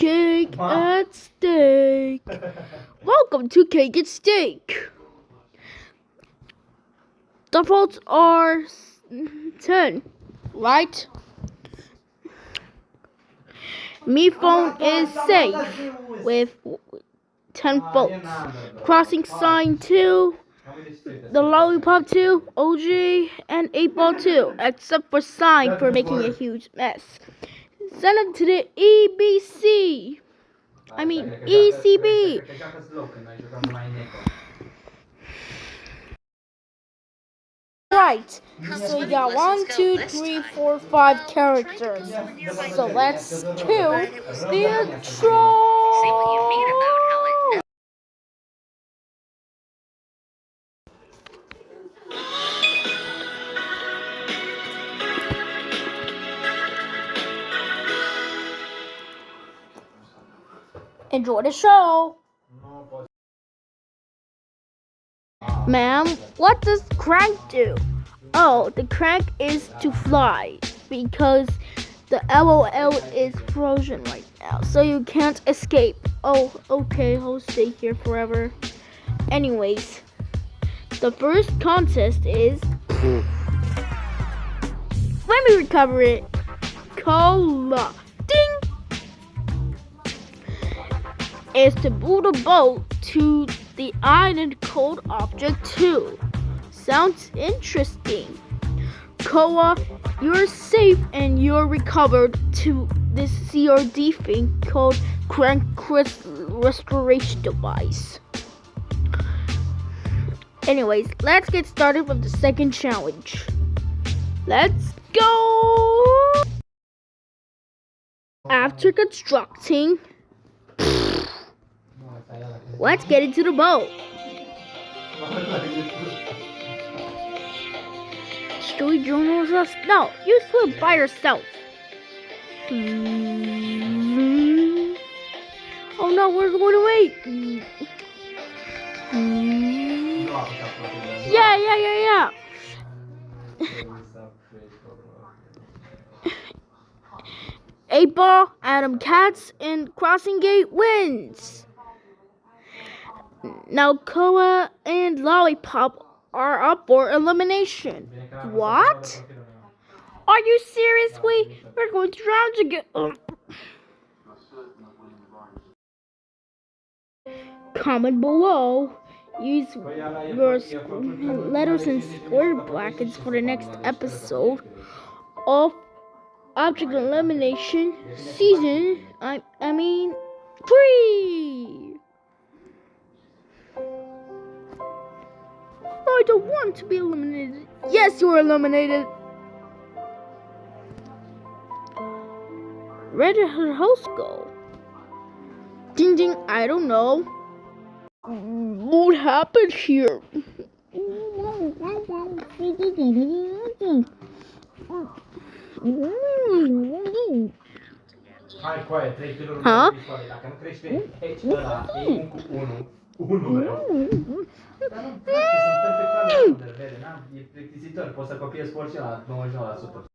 Cake at Steak. Welcome to Cake at Steak. The votes are 10, right? Me phone is safe with 10 votes. Crossing sign 2, the lollipop 2, OG, and 8 ball 2, except for sign for making a huge mess. Send them to the ECB. Right. So you got 1, 2, 3, 4, 5 characters. So let's kill the intro. Enjoy the show. Ma'am, what does crank do? Oh, the crank is to fly because the LOL is frozen right now, so you can't escape. Oh, okay, I'll stay here forever. Anyways, the first contest is... Let me recover it. Cola. Ding! Is to boot a boat to the island called Object 2. Sounds interesting. Koa, you're safe and you're recovered to this CRD thing called Crank Restoration Device. Anyways, let's get started with the second challenge. Let's go! After constructing, let's get into the boat. Should we join us? No, you swim by yourself. Oh no, we're going away. Yeah. 8 ball, Adam Katz, and Crossing Gate wins. Now Koa and Lollipop are up for elimination. What? Are you serious? We're going to drown together. Comment below. Use your letters and square brackets for the next episode of Object Elimination Season. I mean 3. I don't want to be eliminated. Yes, you're eliminated. Where did her host go? Ding ding, I don't know. What happened here? Huh? I plictisitori, poți să copiezi pe orice la 99%.